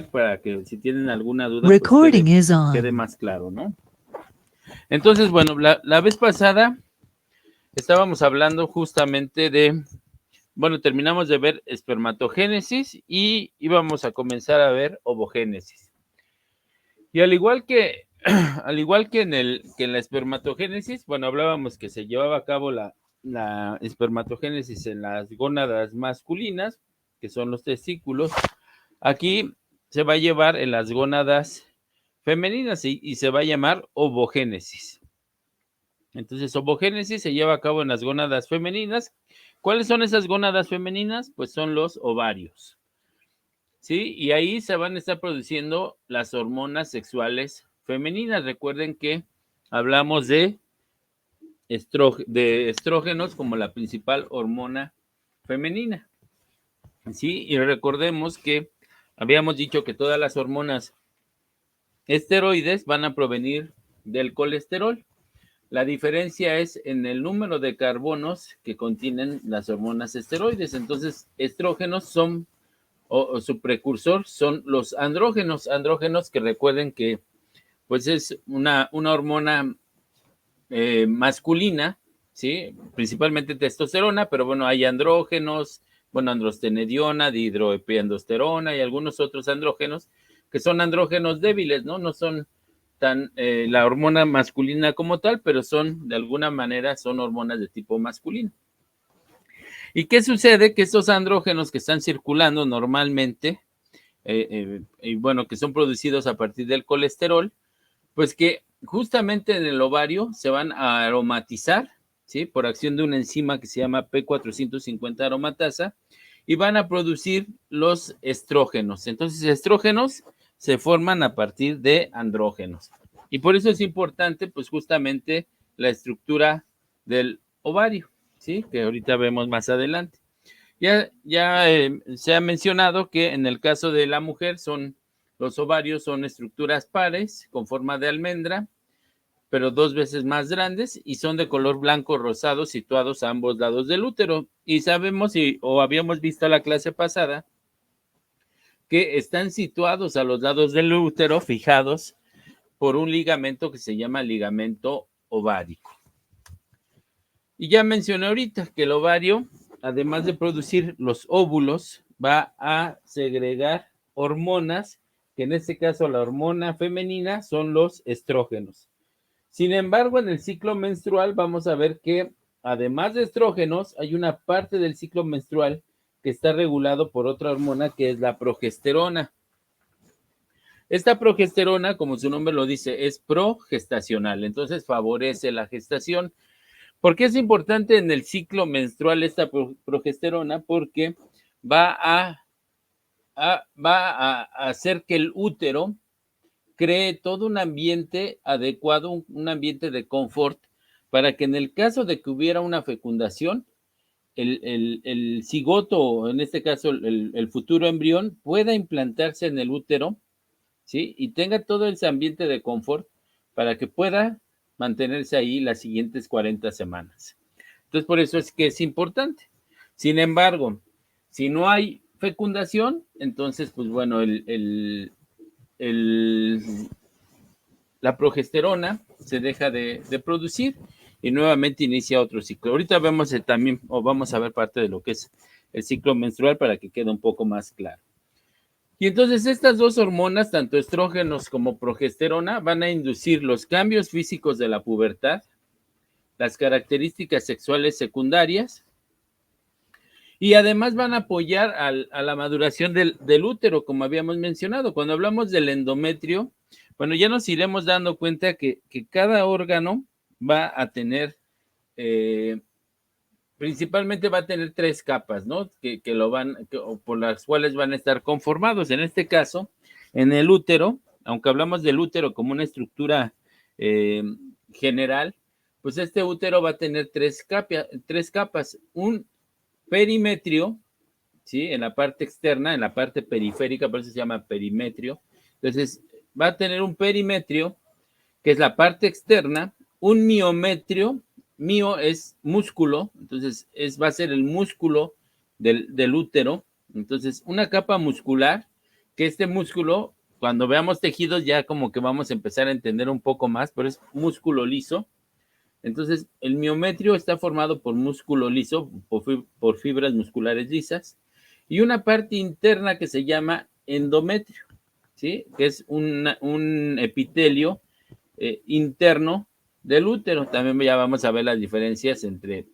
para que si tienen alguna duda, pues Recording is quede on. más claro, ¿no? Entonces, bueno, la vez pasada estábamos hablando justamente de, bueno, terminamos de ver espermatogénesis y íbamos a comenzar a ver ovogénesis. Y al igual que, al igual que en la espermatogénesis, bueno, hablábamos que se llevaba a cabo la espermatogénesis en las gónadas masculinas, que son los testículos. Aquí se va a llevar en las gónadas femeninas y se va a llamar ovogénesis. Entonces, ovogénesis se lleva a cabo en las gónadas femeninas. ¿Cuáles son esas gónadas femeninas? Pues son los ovarios, ¿sí? Y ahí se van a estar produciendo las hormonas sexuales femeninas. Recuerden que hablamos de estrógenos como la principal hormona femenina, ¿sí? Y recordemos que habíamos dicho que todas las hormonas esteroides van a provenir del colesterol. La diferencia es en el número de carbonos que contienen las hormonas esteroides. Entonces, estrógenos son, o su precursor son los andrógenos. Andrógenos que recuerden que pues es una hormona masculina, ¿sí? Principalmente testosterona, pero bueno, hay andrógenos, bueno, androstenediona, dihidroepiandrosterona y algunos otros andrógenos que son andrógenos débiles, ¿no? No son tan la hormona masculina como tal, pero son, de alguna manera, son hormonas de tipo masculino. ¿Y qué sucede? Que estos andrógenos que están circulando normalmente, y bueno, que son producidos a partir del colesterol, pues que justamente en el ovario se van a aromatizar, ¿sí? Por acción de una enzima que se llama P450 aromatasa, y van a producir los estrógenos. Entonces, estrógenos se forman a partir de andrógenos. Y por eso es importante, pues justamente la estructura del ovario, ¿sí? Que ahorita vemos más adelante. Ya se ha mencionado que en el caso de la mujer los ovarios son estructuras pares con forma de almendra, pero 2 veces más grandes y son de color blanco rosado situados a ambos lados del útero. Y sabemos, o habíamos visto la clase pasada, que están situados a los lados del útero, fijados por un ligamento que se llama ligamento ovárico. Y ya mencioné ahorita que el ovario, además de producir los óvulos, va a segregar hormonas, que en este caso la hormona femenina son los estrógenos. Sin embargo, en el ciclo menstrual vamos a ver que además de estrógenos, hay una parte del ciclo menstrual que está regulado por otra hormona que es la progesterona. Esta progesterona, como su nombre lo dice, es progestacional, entonces favorece la gestación. ¿Por qué es importante en el ciclo menstrual esta progesterona? Porque va a hacer que el útero cree todo un ambiente adecuado, un ambiente de confort, para que en el caso de que hubiera una fecundación, el cigoto, en este caso el futuro embrión, pueda implantarse en el útero, ¿sí? Y tenga todo ese ambiente de confort para que pueda mantenerse ahí las siguientes 40 semanas. Entonces, por eso es que es importante. Sin embargo, si no hay fecundación, entonces, pues bueno, el, la progesterona se deja de producir y nuevamente inicia otro ciclo. Ahorita vemos también, o vamos a ver parte de lo que es el ciclo menstrual para que quede un poco más claro. Y entonces estas dos hormonas, tanto estrógenos como progesterona, van a inducir los cambios físicos de la pubertad, las características sexuales secundarias, y además van a apoyar a la maduración del útero, como habíamos mencionado. Cuando hablamos del endometrio, bueno, ya nos iremos dando cuenta que cada órgano va a tener, principalmente va a tener 3 capas, ¿no? Por las cuales van a estar conformados. En este caso, en el útero, aunque hablamos del útero como una estructura eh, general, pues este útero va a tener 3 capas. Un perimetrio, ¿sí? En la parte externa, en la parte periférica, por eso se llama perimetrio. Entonces, va a tener un perimetrio, que es la parte externa, un miometrio, mio es músculo, entonces va a ser el músculo del útero, entonces una capa muscular que este músculo, cuando veamos tejidos, ya como que vamos a empezar a entender un poco más, pero es músculo liso. Entonces, el miometrio está formado por músculo liso, por fibras musculares lisas, y una parte interna que se llama endometrio, ¿sí? Que es un epitelio interno del útero. También ya vamos a ver las diferencias entre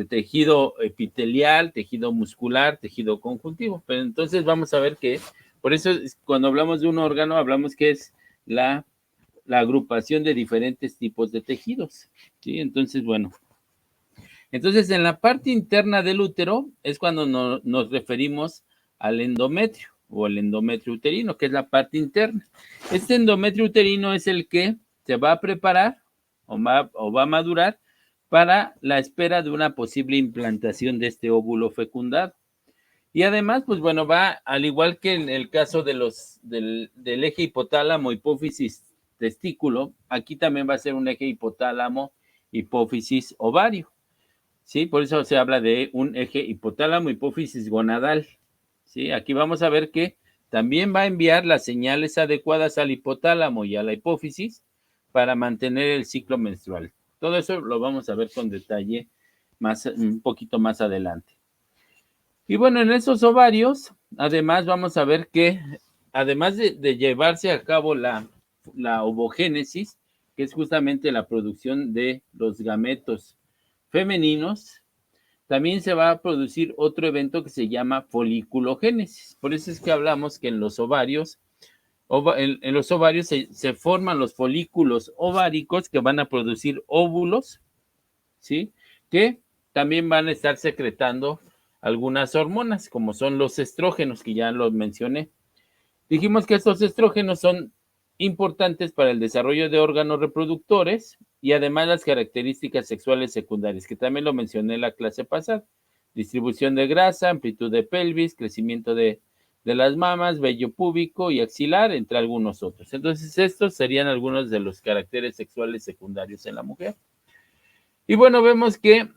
tejido epitelial, tejido muscular, tejido conjuntivo. Pero entonces vamos a ver que, por eso cuando hablamos de un órgano, hablamos que es la agrupación de diferentes tipos de tejidos, ¿sí? Entonces, bueno, entonces en la parte interna del útero es cuando nos referimos al endometrio o el endometrio uterino, que es la parte interna. Este endometrio uterino es el que se va a preparar o va a madurar para la espera de una posible implantación de este óvulo fecundado. Y además, pues bueno, va, al igual que en el caso del eje hipotálamo, hipófisis, testículo, aquí también va a ser un eje hipotálamo, hipófisis, ovario, ¿sí? Por eso se habla de un eje hipotálamo, hipófisis gonadal, ¿sí? Aquí vamos a ver que también va a enviar las señales adecuadas al hipotálamo y a la hipófisis para mantener el ciclo menstrual. Todo eso lo vamos a ver con detalle un poquito más adelante. Y bueno, en esos ovarios, además vamos a ver que, además de llevarse a cabo la ovogénesis, que es justamente la producción de los gametos femeninos, también se va a producir otro evento que se llama foliculogénesis. Por eso es que hablamos que en los ovarios, en los ovarios se forman los folículos ováricos que van a producir óvulos, ¿sí? Que también van a estar secretando algunas hormonas, como son los estrógenos, que ya los mencioné. Dijimos que estos estrógenos son importantes para el desarrollo de órganos reproductores y además las características sexuales secundarias, que también lo mencioné en la clase pasada. Distribución de grasa, amplitud de pelvis, crecimiento de las mamas, vello púbico y axilar, entre algunos otros. Entonces, estos serían algunos de los caracteres sexuales secundarios en la mujer. Y bueno, vemos que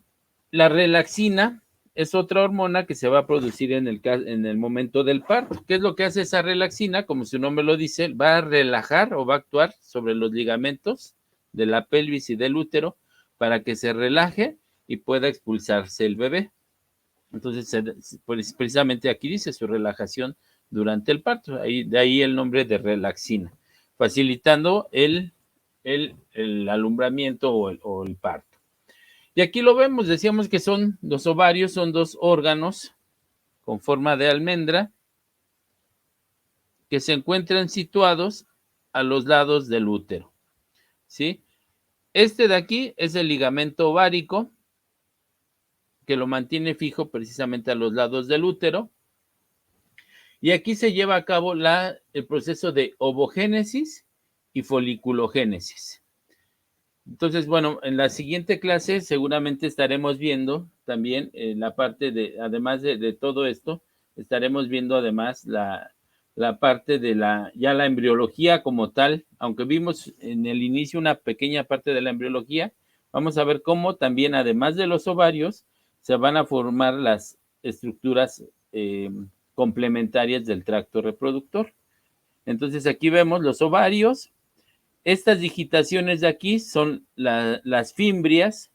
la relaxina es otra hormona que se va a producir en el momento del parto. ¿Qué es lo que hace esa relaxina? Como su nombre lo dice, va a relajar o va a actuar sobre los ligamentos de la pelvis y del útero para que se relaje y pueda expulsarse el bebé. Entonces, pues, precisamente aquí dice su relajación durante el parto. De ahí el nombre de relaxina, facilitando el alumbramiento o el parto. Y aquí lo vemos, decíamos que son los ovarios, son dos órganos con forma de almendra que se encuentran situados a los lados del útero, ¿sí? Este de aquí es el ligamento ovárico que lo mantiene fijo precisamente a los lados del útero. Y aquí se lleva a cabo el proceso de ovogénesis y foliculogénesis. Entonces, bueno, en la siguiente clase seguramente estaremos viendo también la parte además de todo esto, estaremos viendo además la parte de ya la embriología como tal, aunque vimos en el inicio una pequeña parte de la embriología, vamos a ver cómo también además de los ovarios se van a formar las estructuras complementarias del tracto reproductor. Entonces aquí vemos los ovarios. Estas digitaciones de aquí son las fimbrias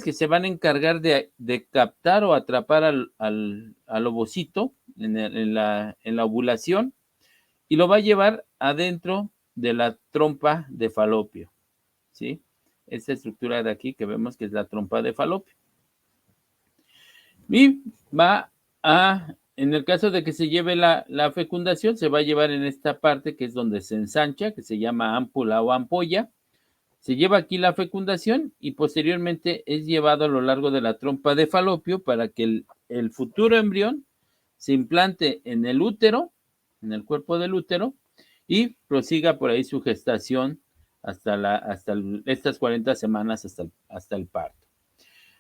que se van a encargar de captar o atrapar al ovocito en la ovulación y lo va a llevar adentro de la trompa de falopio, ¿sí? Esta estructura de aquí que vemos que es la trompa de falopio. Y en el caso de que se lleve la fecundación, se va a llevar en esta parte que es donde se ensancha, que se llama ámpula o ampolla. Se lleva aquí la fecundación y posteriormente es llevado a lo largo de la trompa de falopio para que el futuro embrión se implante en el útero, en el cuerpo del útero, y prosiga por ahí su gestación hasta estas 40 semanas hasta el parto.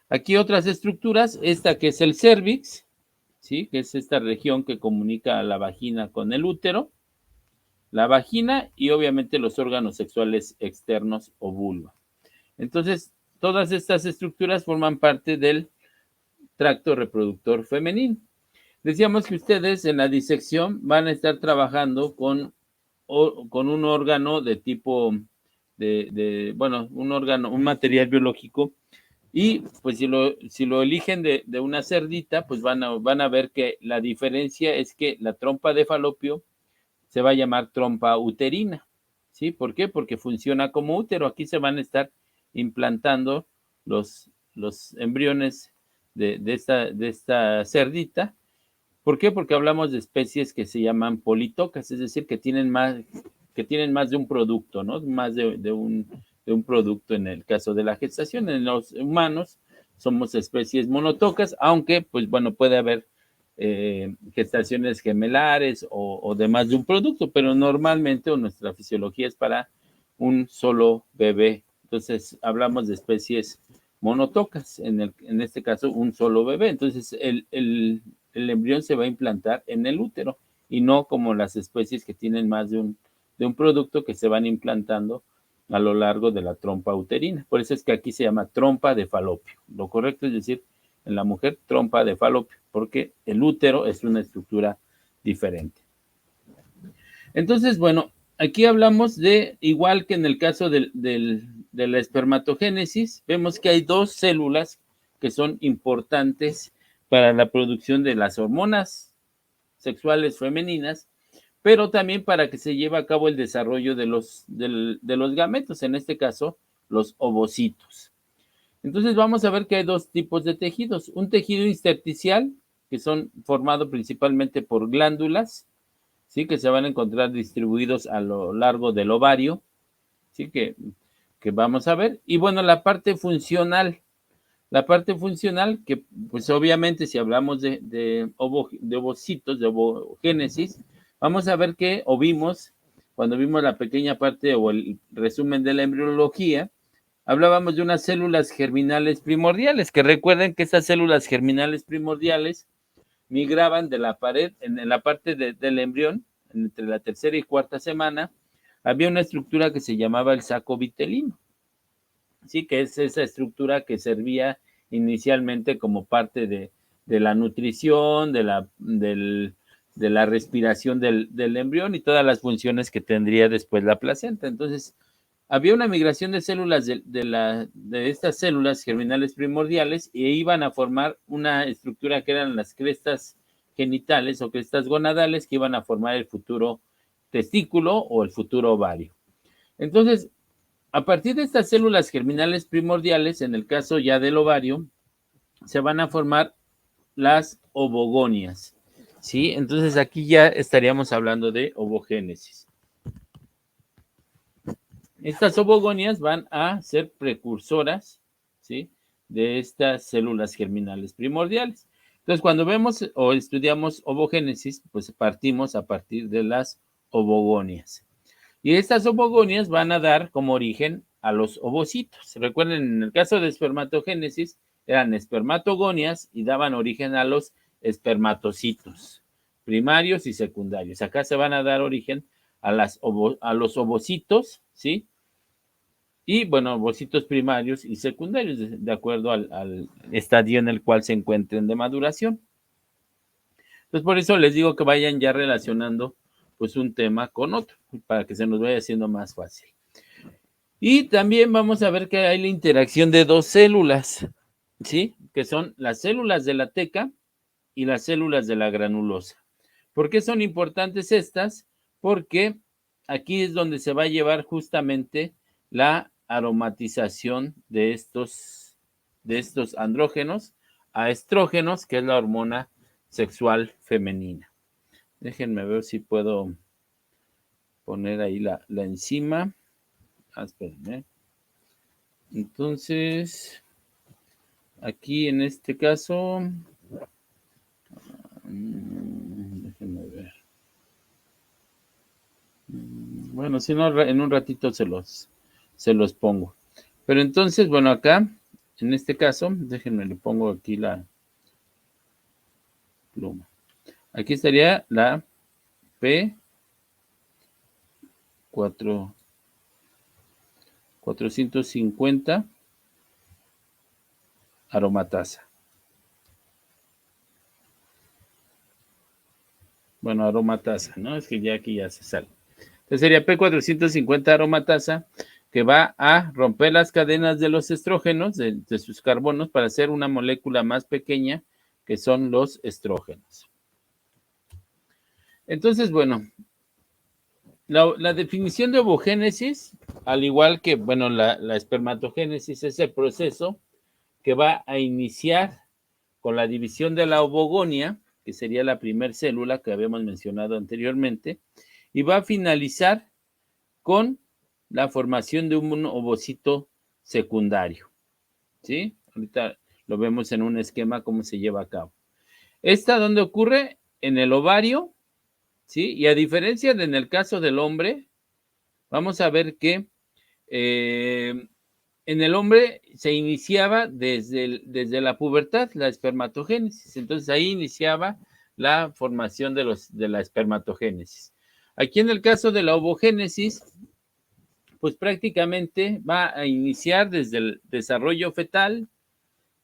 Aquí otras estructuras, esta que es el cérvix, ¿sí? Que es esta región que comunica a la vagina con el útero, la vagina y obviamente los órganos sexuales externos o vulva. Entonces, todas estas estructuras forman parte del tracto reproductor femenino. Decíamos que ustedes en la disección van a estar trabajando con un órgano de tipo bueno, un órgano, un material biológico, y pues si lo eligen de una cerdita, pues van a ver que la diferencia es que la trompa de falopio se va a llamar trompa uterina, ¿sí? ¿Por qué? Porque funciona como útero. Aquí se van a estar implantando los embriones de esta cerdita. ¿Por qué? Porque hablamos de especies que se llaman politocas, es decir, que tienen más de un producto, ¿no? Más de un producto en el caso de la gestación. En los humanos somos especies monotocas, aunque, pues bueno, puede haber gestaciones gemelares o de más de un producto, pero normalmente nuestra fisiología es para un solo bebé. Entonces, hablamos de especies monotocas, en este caso, un solo bebé. Entonces, el embrión se va a implantar en el útero y no como las especies que tienen más de un producto que se van implantando a lo largo de la trompa uterina. Por eso es que aquí se llama trompa de falopio. Lo correcto es decir, en la mujer, trompa de falopio, porque el útero es una estructura diferente. Entonces, bueno, aquí hablamos de, igual que en el caso de la espermatogénesis, vemos que hay dos células que son importantes para la producción de las hormonas sexuales femeninas, pero también para que se lleve a cabo el desarrollo de los gametos, en este caso, los ovocitos. Entonces vamos a ver que hay dos tipos de tejidos. Un tejido intersticial, que son formado principalmente por glándulas, ¿sí? Que se van a encontrar distribuidos a lo largo del ovario, ¿sí? Que vamos a ver. Y bueno, la parte funcional, que pues obviamente si hablamos de ovocitos, de ovogénesis, vamos a ver que, o vimos, cuando vimos la pequeña parte o el resumen de la embriología, hablábamos de unas células germinales primordiales, que recuerden que esas células germinales primordiales migraban de la pared, en la parte del embrión, entre la tercera y cuarta semana, había una estructura que se llamaba el saco vitelino, ¿sí? Que es esa estructura que servía inicialmente como parte de la nutrición, de la respiración del embrión y todas las funciones que tendría después la placenta. Entonces, había una migración de células de estas células germinales primordiales e iban a formar una estructura que eran las crestas genitales o crestas gonadales que iban a formar el futuro testículo o el futuro ovario. Entonces, a partir de estas células germinales primordiales, en el caso ya del ovario, se van a formar las ovogonias, ¿sí? Entonces aquí ya estaríamos hablando de ovogénesis. Estas ovogonias van a ser precursoras, ¿sí? De estas células germinales primordiales. Entonces, cuando vemos o estudiamos ovogénesis, pues partimos a partir de las ovogonias. Y estas ovogonias van a dar como origen a los ovocitos. Recuerden, en el caso de espermatogénesis, eran espermatogonias y daban origen a los espermatocitos, primarios y secundarios. Acá se van a dar origen a los ovocitos, ¿sí? Y bueno, ovocitos primarios y secundarios, de acuerdo al estadio en el cual se encuentren de maduración. Entonces, por eso les digo que vayan ya relacionando pues un tema con otro, para que se nos vaya haciendo más fácil. Y también vamos a ver que hay la interacción de dos células, ¿sí? Que son las células de la teca y las células de la granulosa. ¿Por qué son importantes estas? Porque aquí es donde se va a llevar justamente la aromatización de estos andrógenos a estrógenos, que es la hormona sexual femenina. Déjenme ver si puedo poner ahí la enzima. Espérenme. Entonces, aquí en este caso, déjenme ver. Bueno, si no, en un ratito se los pongo. Pero entonces, bueno, acá, en este caso, déjenme, le pongo aquí la pluma. Aquí estaría la P4, 450 aromatasa. Bueno, aromatasa, ¿no? Es que ya aquí ya se sale. Entonces sería P450 aromatasa, que va a romper las cadenas de los estrógenos, de sus carbonos, para hacer una molécula más pequeña, que son los estrógenos. Entonces, bueno, la definición de ovogénesis, al igual que, bueno, la espermatogénesis, es el proceso que va a iniciar con la división de la ovogonia, que sería la primer célula que habíamos mencionado anteriormente, y va a finalizar con la formación de un ovocito secundario, ¿sí? Ahorita lo vemos en un esquema cómo se lleva a cabo. ¿Esta dónde ocurre? En el ovario, ¿sí? Y a diferencia de en el caso del hombre, vamos a ver que en el hombre se iniciaba desde la pubertad, la espermatogénesis. Entonces ahí iniciaba la formación de la espermatogénesis. Aquí en el caso de la ovogénesis, pues prácticamente va a iniciar desde el desarrollo fetal,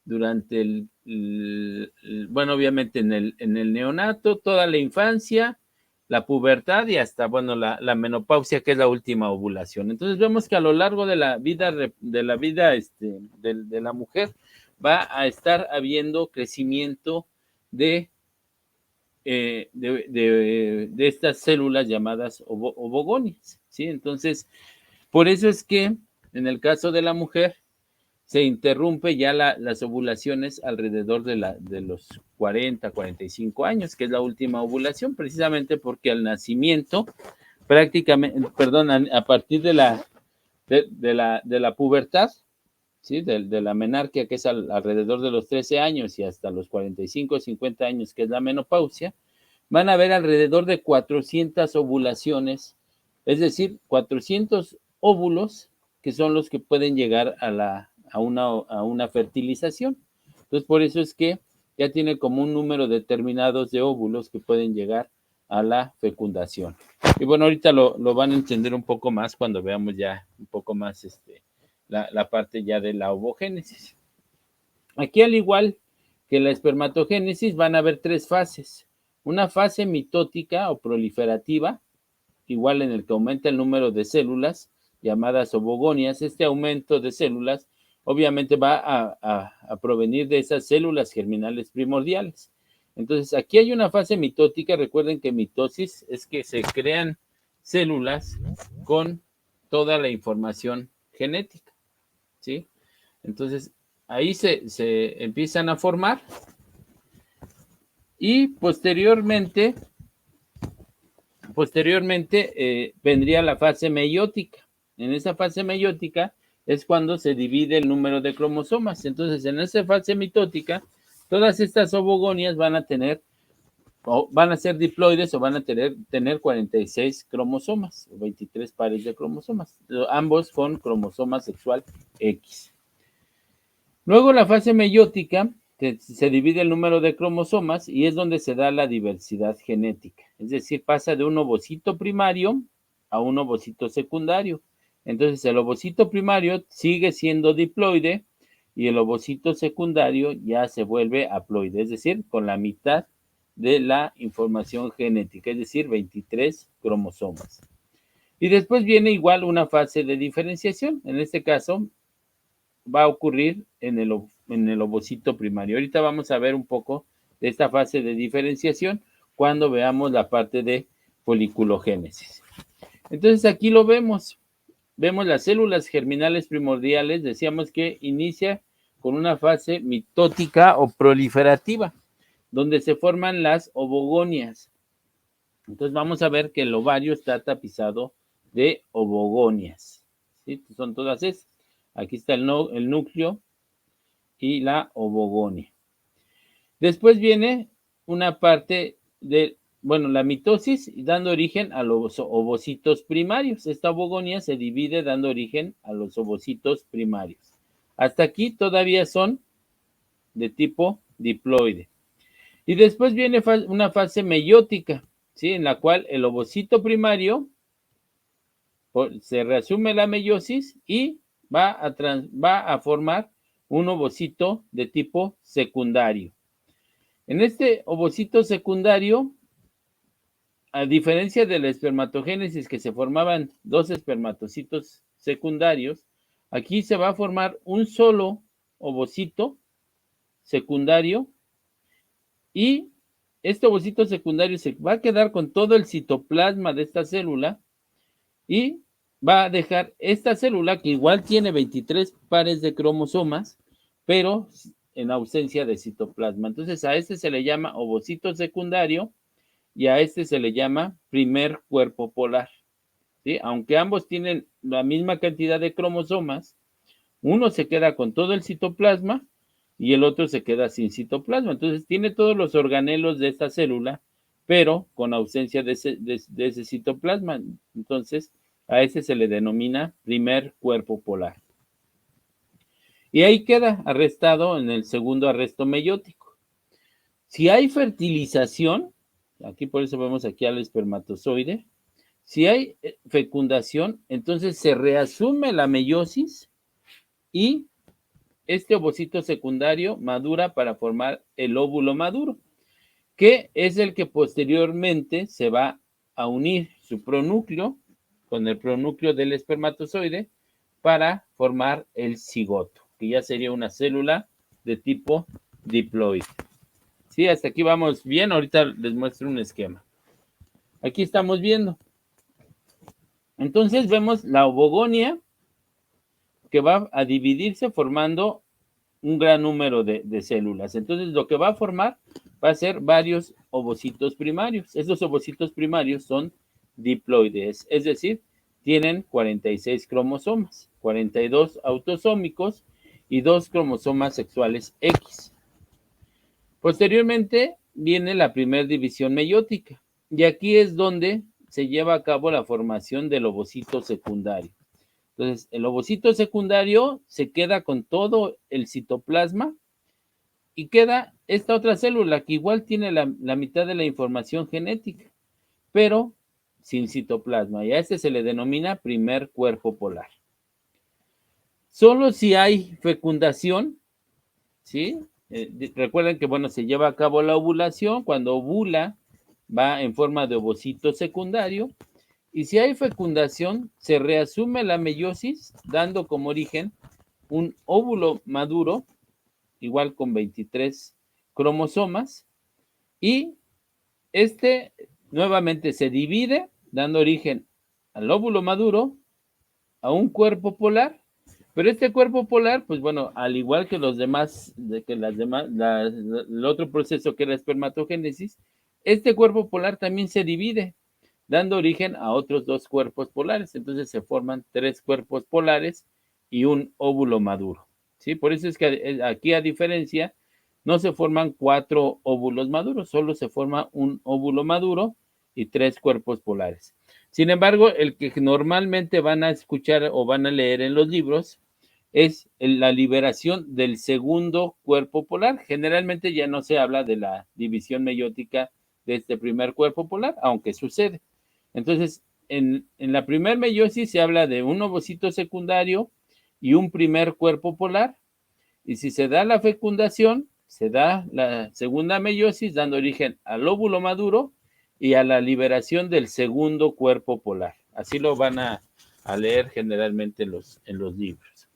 durante bueno, obviamente en el neonato, toda la infancia, la pubertad y hasta, bueno, la menopausia, que es la última ovulación. Entonces vemos que a lo largo de la vida, de la mujer, va a estar habiendo crecimiento de estas células llamadas ovogonias, ¿sí? Entonces, por eso es que en el caso de la mujer se interrumpe ya las ovulaciones alrededor de los 45 años, que es la última ovulación, precisamente porque al nacimiento, prácticamente, perdón, a partir de la pubertad, ¿sí? De la menarquia, que es alrededor de los 13 años y hasta los 45 o 50 años, que es la menopausia, van a haber alrededor de 400 ovulaciones, es decir, 400 óvulos, que son los que pueden llegar a una fertilización. Entonces, por eso es que ya tiene como un número determinado de óvulos que pueden llegar a la fecundación. Y bueno, ahorita lo van a entender un poco más cuando veamos ya un poco más la parte ya de la ovogénesis. Aquí, al igual que la espermatogénesis, van a haber tres fases. Una fase mitótica o proliferativa, igual en el que aumenta el número de células, llamadas ovogonias. Este aumento de células obviamente va a provenir de esas células germinales primordiales. Entonces, aquí hay una fase mitótica. Recuerden que mitosis es que se crean células con toda la información genética, ¿sí? Entonces, ahí se empiezan a formar y posteriormente vendría la fase meiótica. En esa fase meiótica es cuando se divide el número de cromosomas. Entonces, en esa fase mitótica, todas estas ovogonias van a tener, o van a ser diploides, o van a tener 46 cromosomas, o 23 pares de cromosomas, ambos con cromosoma sexual X. Luego la fase meiótica, se divide el número de cromosomas y es donde se da la diversidad genética. Es decir, pasa de un ovocito primario a un ovocito secundario. Entonces, el ovocito primario sigue siendo diploide y el ovocito secundario ya se vuelve haploide, es decir, con la mitad de la información genética, es decir, 23 cromosomas. Y después viene igual una fase de diferenciación. En este caso, va a ocurrir en el ovocito primario. Ahorita vamos a ver un poco de esta fase de diferenciación cuando veamos la parte de foliculogénesis. Entonces aquí lo vemos. Vemos las células germinales primordiales. Decíamos que inicia con una fase mitótica o proliferativa, donde se forman las ovogonias. Entonces vamos a ver que el ovario está tapizado de ovogonias, ¿sí? Son todas esas. Aquí está el núcleo y la ovogonia. Después viene una parte de, bueno, la mitosis, dando origen a los ovocitos primarios. Esta ovogonia se divide dando origen a los ovocitos primarios. Hasta aquí todavía son de tipo diploide. Y después viene una fase meiótica, ¿sí? En la cual el ovocito primario se reasume la meiosis y va a formar un ovocito de tipo secundario. En este ovocito secundario a diferencia de la espermatogénesis, que se formaban dos espermatocitos secundarios, aquí se va a formar un solo ovocito secundario y este ovocito secundario se va a quedar con todo el citoplasma de esta célula y va a dejar esta célula que igual tiene 23 pares de cromosomas, pero en ausencia de citoplasma. Entonces a este se le llama ovocito secundario y a este se le llama primer cuerpo polar, ¿sí? Aunque ambos tienen la misma cantidad de cromosomas, uno se queda con todo el citoplasma y el otro se queda sin citoplasma. Entonces tiene todos los organelos de esta célula, pero con ausencia de ese citoplasma. Entonces a ese se le denomina primer cuerpo polar. Y ahí queda arrestado en el segundo arresto meiótico. Si hay fertilización, aquí por eso vemos aquí al espermatozoide, si hay fecundación, entonces se reasume la meiosis y este ovocito secundario madura para formar el óvulo maduro, que es el que posteriormente se va a unir su pronúcleo con el pronúcleo del espermatozoide para formar el cigoto, que ya sería una célula de tipo diploide. Sí, hasta aquí vamos bien. Ahorita les muestro un esquema. Aquí estamos viendo. Entonces vemos la ovogonia que va a dividirse formando un gran número de células. Entonces lo que va a formar va a ser varios ovocitos primarios. Estos ovocitos primarios son diploides, es decir, tienen 46 cromosomas, 42 autosómicos y 2 cromosomas sexuales X. Posteriormente viene la primera división meiótica y aquí es donde se lleva a cabo la formación del ovocito secundario. Entonces, el ovocito secundario se queda con todo el citoplasma y queda esta otra célula que igual tiene la mitad de la información genética, pero sin citoplasma. Y a este se le denomina primer cuerpo polar. Solo si hay fecundación, ¿sí? Recuerden que, bueno, se lleva a cabo la ovulación. Cuando ovula, va en forma de ovocito secundario. Y si hay fecundación, se reasume la meiosis, dando como origen un óvulo maduro, igual con 23 cromosomas, y este nuevamente se divide, dando origen al óvulo maduro, a un cuerpo polar, pero este cuerpo polar, pues bueno, al igual que los demás, el otro proceso que es la espermatogénesis, este cuerpo polar también se divide, dando origen a otros dos cuerpos polares. Entonces se forman 3 cuerpos polares y un óvulo maduro, ¿sí? Por eso es que aquí, a diferencia, no se forman 4 óvulos maduros, solo se forma un óvulo maduro y 3 cuerpos polares. Sin embargo, el que normalmente van a escuchar o van a leer en los libros es la liberación del segundo cuerpo polar. Generalmente ya no se habla de la división meiótica de este primer cuerpo polar, aunque sucede. Entonces, en la primer meiosis se habla de un ovocito secundario y un primer cuerpo polar, y si se da la fecundación, se da la segunda meiosis, dando origen al óvulo maduro y a la liberación del segundo cuerpo polar. Así lo van a leer generalmente en los libros.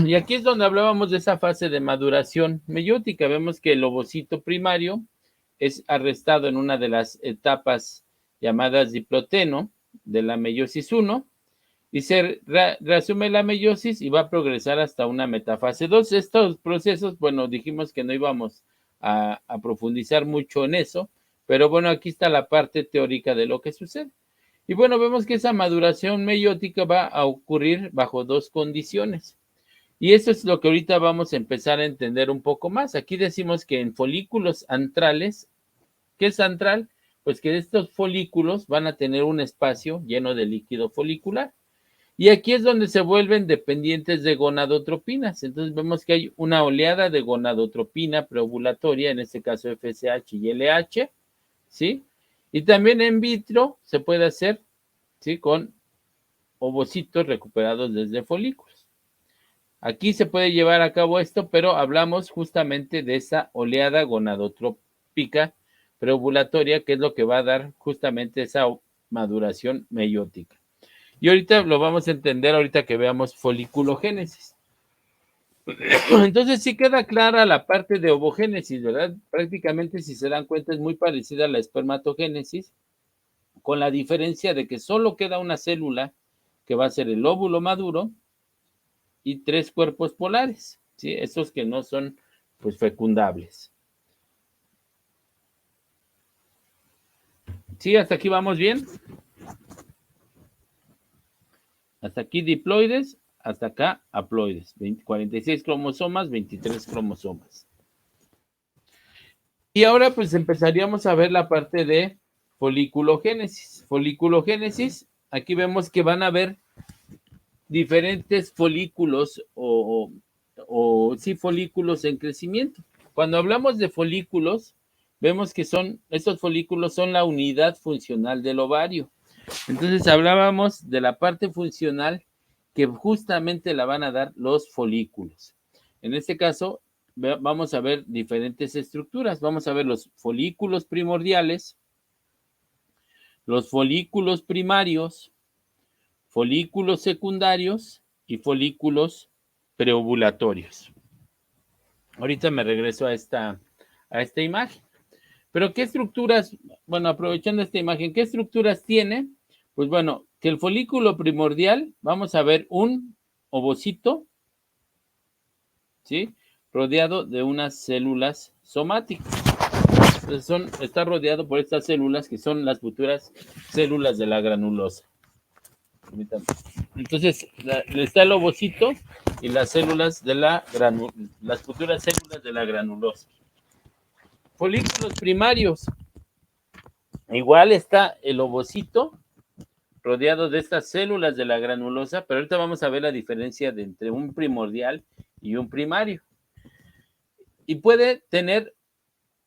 Y aquí es donde hablábamos de esa fase de maduración meiótica. Vemos que el ovocito primario es arrestado en una de las etapas llamadas diploteno de la meiosis 1 y se reasume la meiosis y va a progresar hasta una metafase 2. Estos procesos, bueno, dijimos que no íbamos a profundizar mucho en eso, pero bueno, aquí está la parte teórica de lo que sucede. Y bueno, vemos que esa maduración meiótica va a ocurrir bajo 2 condiciones. Y eso es lo que ahorita vamos a empezar a entender un poco más. Aquí decimos que en folículos antrales, ¿qué es antral? Pues que estos folículos van a tener un espacio lleno de líquido folicular. Y aquí es donde se vuelven dependientes de gonadotropinas. Entonces vemos que hay una oleada de gonadotropina preovulatoria, en este caso FSH y LH, ¿sí? Y también en vitro se puede hacer, ¿sí? Con ovocitos recuperados desde folículos. Aquí se puede llevar a cabo esto, pero hablamos justamente de esa oleada gonadotrópica preovulatoria, que es lo que va a dar justamente esa maduración meiótica. Y ahorita lo vamos a entender ahorita que veamos foliculogénesis. Entonces sí queda clara la parte de ovogénesis, ¿verdad? Prácticamente, si se dan cuenta, es muy parecida a la espermatogénesis, con la diferencia de que solo queda una célula, que va a ser el óvulo maduro, y 3 cuerpos polares, ¿sí? Esos que no son, pues, fecundables. ¿Sí? ¿Hasta aquí vamos bien? Hasta aquí diploides, hasta acá haploides. 46 cromosomas, 23 cromosomas. Y ahora pues empezaríamos a ver la parte de foliculogénesis. Foliculogénesis, aquí vemos que van a haber diferentes folículos sí, folículos en crecimiento. Cuando hablamos de folículos, vemos que estos folículos son la unidad funcional del ovario. Entonces hablábamos de la parte funcional que justamente la van a dar los folículos. En este caso, vamos a ver diferentes estructuras. Vamos a ver los folículos primordiales, los folículos primarios, folículos secundarios y folículos preovulatorios. Ahorita me regreso a esta imagen. Pero ¿qué estructuras? Bueno, aprovechando esta imagen, ¿qué estructuras tiene? Pues bueno, que el folículo primordial, vamos a ver un ovocito, ¿sí? Rodeado de unas células somáticas. Entonces está rodeado por estas células que son las futuras células de la granulosa. Entonces, está el ovocito y las células de las futuras células de la granulosa. Folículos primarios. Igual está el ovocito rodeado de estas células de la granulosa, pero ahorita vamos a ver la diferencia entre un primordial y un primario. Y puede tener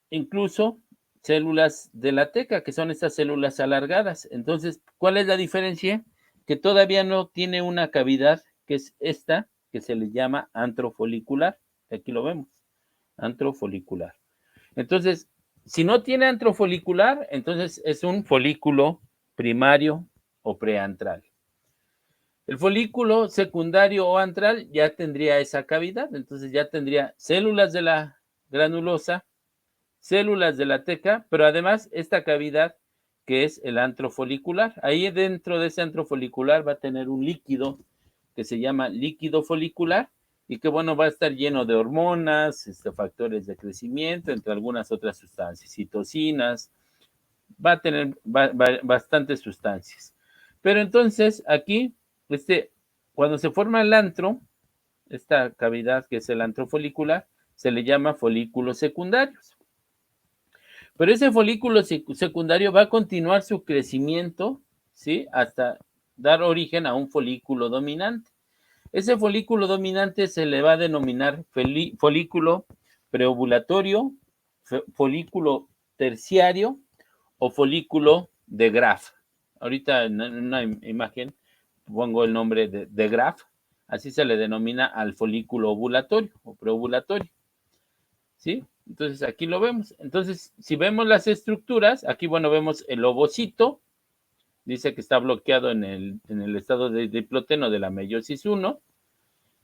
incluso células de la teca, que son estas células alargadas. Entonces, ¿cuál es la diferencia? Que todavía no tiene una cavidad, que es esta, que se le llama antrofolicular. Aquí lo vemos, antrofolicular. Entonces, si no tiene antrofolicular, entonces es un folículo primario o preantral. El folículo secundario o antral ya tendría esa cavidad, entonces ya tendría células de la granulosa, células de la teca, pero además esta cavidad que es el antrofolicular. Ahí dentro de ese antrofolicular va a tener un líquido que se llama líquido folicular y que, bueno, va a estar lleno de hormonas, factores de crecimiento, entre algunas otras sustancias, citocinas, va a tener bastantes sustancias. Pero entonces aquí, cuando se forma el antro, esta cavidad que es el antro folicular, se le llama folículos secundarios. Pero ese folículo secundario va a continuar su crecimiento, ¿sí? Hasta dar origen a un folículo dominante. Ese folículo dominante se le va a denominar folículo preovulatorio, folículo terciario o folículo de Graf. Ahorita en una imagen pongo el nombre de Graf, así se le denomina al folículo ovulatorio o preovulatorio. ¿Sí? Entonces aquí lo vemos. Entonces, si vemos las estructuras, aquí, bueno, vemos el ovocito, dice que está bloqueado en el estado de diploteno de la meiosis 1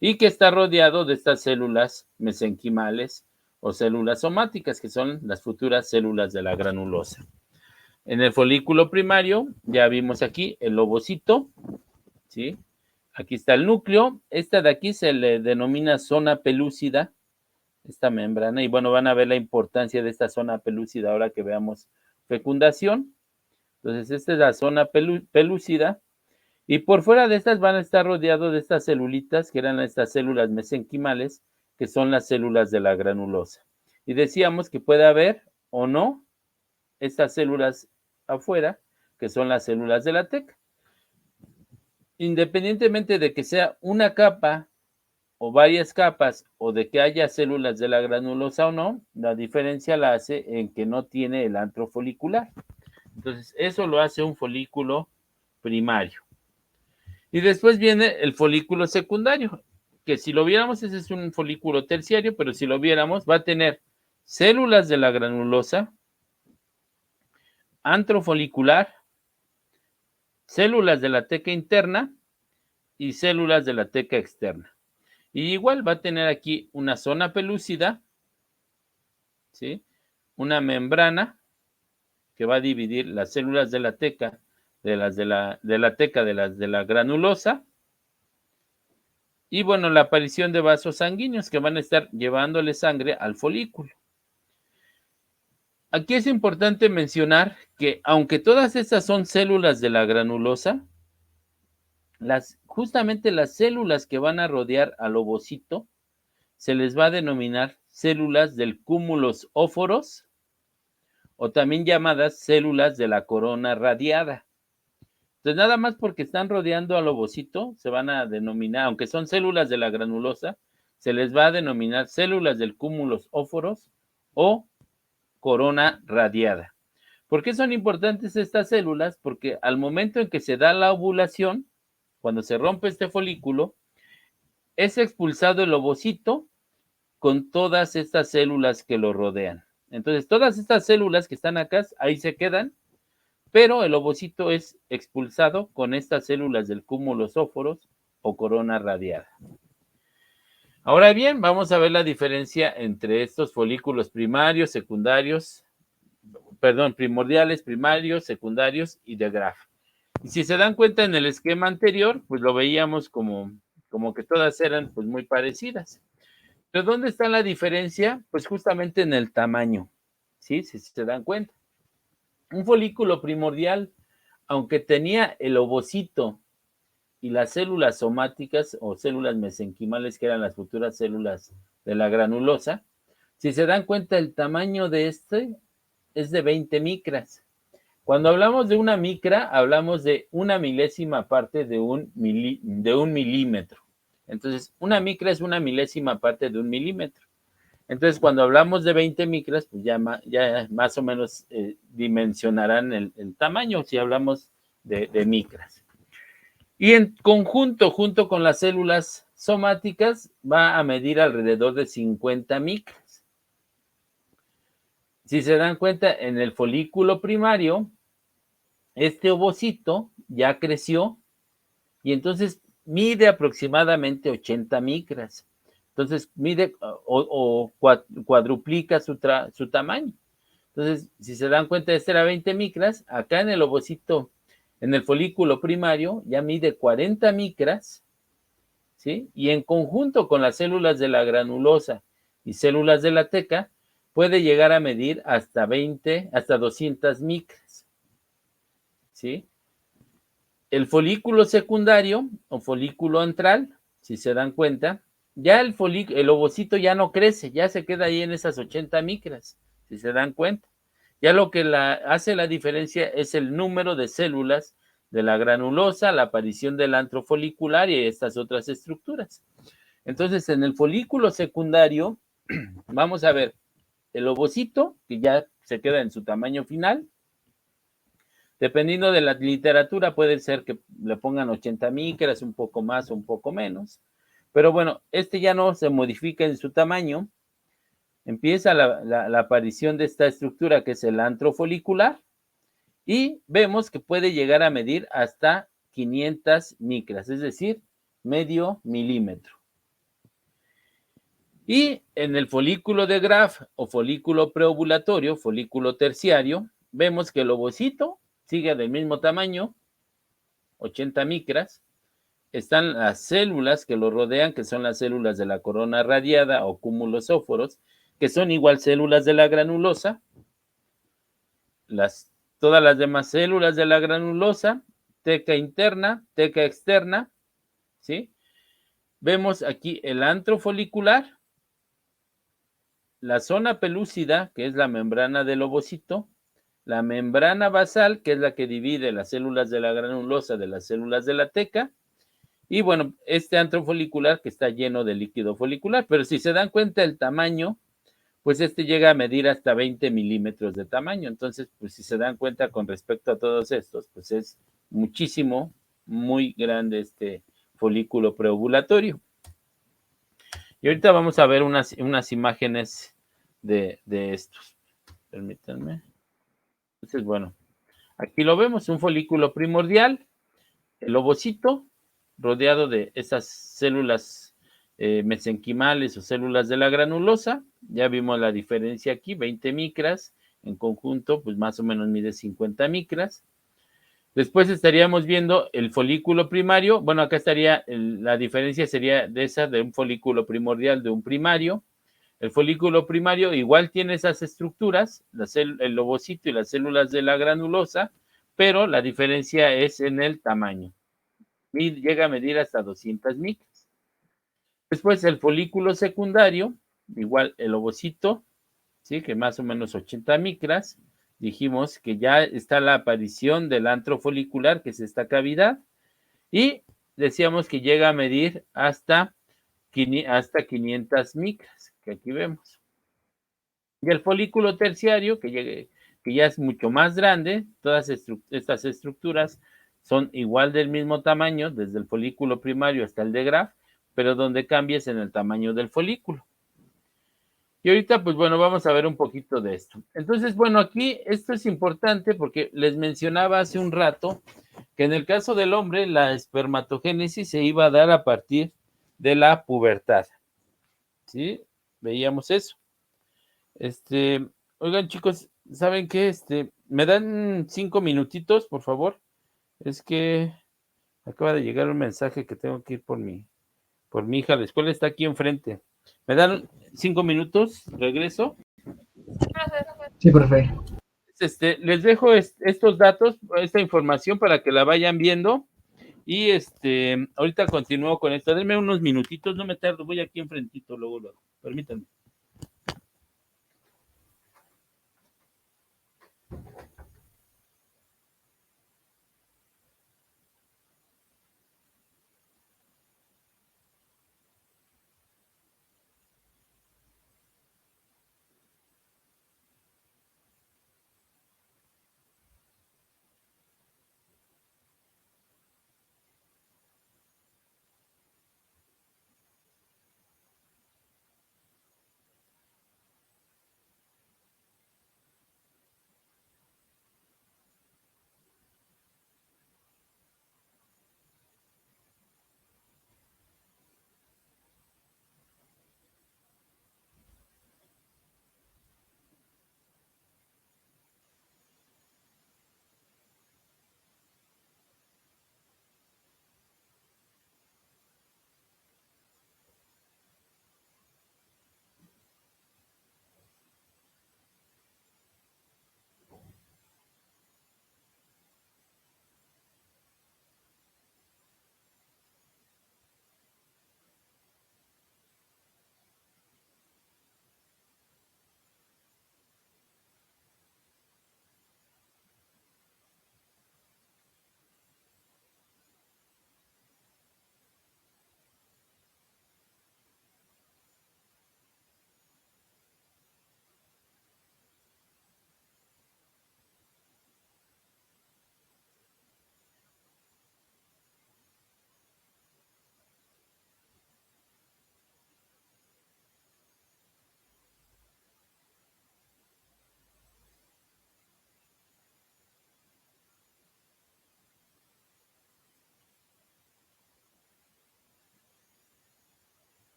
y que está rodeado de estas células mesenquimales o células somáticas, que son las futuras células de la granulosa. En el folículo primario, ya vimos aquí el ovocito, ¿sí? Aquí está el núcleo. Esta de aquí se le denomina zona pelúcida, esta membrana, y bueno, van a ver la importancia de esta zona pelúcida ahora que veamos fecundación. Entonces, esta es la zona pelúcida, y por fuera de estas van a estar rodeados de estas celulitas, que eran estas células mesenquimales, que son las células de la granulosa. Y decíamos que puede haber o no estas células afuera, que son las células de la teca. Independientemente de que sea una capa o varias capas o de que haya células de la granulosa o no, la diferencia la hace en que no tiene el antro folicular. Entonces, eso lo hace un folículo primario. Y después viene el folículo secundario, que si lo viéramos, ese es un folículo terciario, pero si lo viéramos, va a tener células de la granulosa, antrofolicular, células de la teca interna y células de la teca externa. Y igual va a tener aquí una zona pelúcida, ¿sí? Una membrana que va a dividir las células de la teca de las de la teca de las de la granulosa. Y bueno, la aparición de vasos sanguíneos que van a estar llevándole sangre al folículo. Aquí es importante mencionar que aunque todas estas son células de la granulosa, justamente las células que van a rodear al ovocito se les va a denominar células del cúmulos óforos o también llamadas células de la corona radiada. Entonces, nada más porque están rodeando al ovocito, se van a denominar, aunque son células de la granulosa, se les va a denominar células del cúmulos óforos o corona radiada. ¿Por qué son importantes estas células? Porque al momento en que se da la ovulación, cuando se rompe este folículo, es expulsado el ovocito con todas estas células que lo rodean. Entonces, todas estas células que están acá, ahí se quedan, pero el ovocito es expulsado con estas células del cúmulo óforos o corona radiada. Ahora bien, vamos a ver la diferencia entre estos folículos primarios, secundarios, primordiales, primarios, secundarios y de Graf. Y si se dan cuenta en el esquema anterior, pues lo veíamos como que todas eran pues muy parecidas. ¿Pero dónde está la diferencia? Pues justamente en el tamaño, ¿sí? Si se dan cuenta. Un folículo primordial, aunque tenía el ovocito y las células somáticas o células mesenquimales, que eran las futuras células de la granulosa, si se dan cuenta, el tamaño de este es de 20 micras. Cuando hablamos de una micra, hablamos de una milésima parte de un milímetro. Entonces, una micra es una milésima parte de un milímetro. Entonces, cuando hablamos de 20 micras, pues ya más o menos dimensionarán el tamaño si hablamos de micras. Y en conjunto, junto con las células somáticas, va a medir alrededor de 50 micras. Si se dan cuenta, en el folículo primario, este ovocito ya creció y entonces mide aproximadamente 80 micras. Entonces mide o cuadruplica su tamaño. Entonces, si se dan cuenta, este era 20 micras. Acá en el ovocito, en el folículo primario, ya mide 40 micras, ¿sí? Y en conjunto con las células de la granulosa y células de la teca, puede llegar a medir hasta 200 micras, ¿sí? El folículo secundario o folículo antral, si se dan cuenta, ya el ovocito ya no crece, ya se queda ahí en esas 80 micras, si se dan cuenta. Ya lo que hace la diferencia es el número de células de la granulosa, la aparición del antro folicular y estas otras estructuras. Entonces, en el folículo secundario, vamos a ver el ovocito, que ya se queda en su tamaño final. Dependiendo de la literatura, puede ser que le pongan 80 micras, un poco más o un poco menos. Pero bueno, este ya no se modifica en su tamaño. Empieza la aparición de esta estructura que es el antro folicular y vemos que puede llegar a medir hasta 500 micras, es decir, medio milímetro. Y en el folículo de Graf o folículo preovulatorio, folículo terciario, vemos que el ovocito sigue del mismo tamaño, 80 micras. Están las células que lo rodean, que son las células de la corona radiada o cúmulos óforos, que son igual células de la granulosa. Todas las demás células de la granulosa, teca interna, teca externa, ¿sí? Vemos aquí el antro folicular, la zona pelúcida, que es la membrana del ovocito, la membrana basal, que es la que divide las células de la granulosa de las células de la teca, y bueno, este antro folicular que está lleno de líquido folicular, pero si se dan cuenta el tamaño, pues este llega a medir hasta 20 milímetros de tamaño. Entonces, pues si se dan cuenta con respecto a todos estos, pues es muchísimo, muy grande este folículo preovulatorio. Y ahorita vamos a ver unas imágenes de estos. Permítanme. Entonces, bueno, Aquí lo vemos, un folículo primordial, el ovocito, rodeado de esas células mesenquimales o células de la granulosa. Ya vimos la diferencia aquí, 20 micras, en conjunto, pues más o menos mide 50 micras. Después estaríamos viendo el folículo primario. Bueno, acá estaría, la diferencia sería de esa, de un folículo primordial, de un primario. El folículo primario igual tiene esas estructuras, el ovocito y las células de la granulosa, pero la diferencia es en el tamaño. Y llega a medir hasta 200 micras. Después el folículo secundario, igual el ovocito, ¿sí? Que más o menos 80 micras. Dijimos que ya está la aparición del antro folicular, que es esta cavidad, y decíamos que llega a medir hasta 500 micras, que aquí vemos. Y el folículo terciario, que ya es mucho más grande, todas estas estructuras son igual del mismo tamaño, desde el folículo primario hasta el de Graf, pero donde cambia es en el tamaño del folículo. Y ahorita, pues bueno, vamos a ver un poquito de esto. Entonces, bueno, aquí esto es importante porque les mencionaba hace un rato que en el caso del hombre la espermatogénesis se iba a dar a partir de la pubertad. ¿Sí? Veíamos eso. Oigan, chicos, ¿saben qué? ¿Me dan 5 minutitos, por favor? Es que acaba de llegar un mensaje que tengo que ir por mi hija. La escuela está aquí enfrente. ¿Me dan 5 minutos? ¿Regreso? Sí, profe. Les dejo estos datos, esta información para que la vayan viendo. Y ahorita continúo con esto. Denme unos minutitos, no me tardo, voy aquí enfrentito, luego. Permítanme.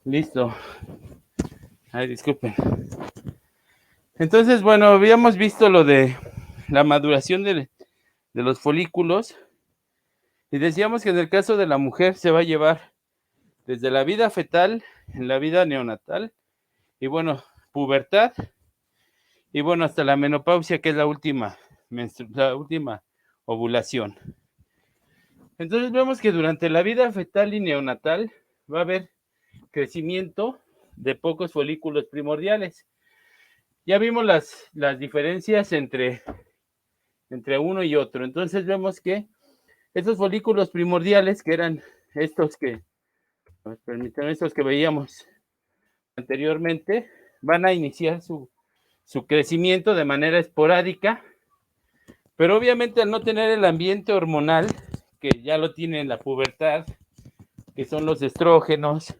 Listo. Ay, disculpen. Entonces, bueno, habíamos visto lo de la maduración de los folículos y decíamos que en el caso de la mujer se va a llevar desde la vida fetal, en la vida neonatal, y bueno, pubertad, y bueno, hasta la menopausia, que es la última ovulación. Entonces vemos que durante la vida fetal y neonatal va a haber crecimiento de pocos folículos primordiales. Ya vimos las diferencias entre uno y otro. Entonces vemos que esos folículos primordiales, que eran estos que veíamos anteriormente, van a iniciar su crecimiento de manera esporádica, pero obviamente al no tener el ambiente hormonal, que ya lo tiene en la pubertad, que son los estrógenos,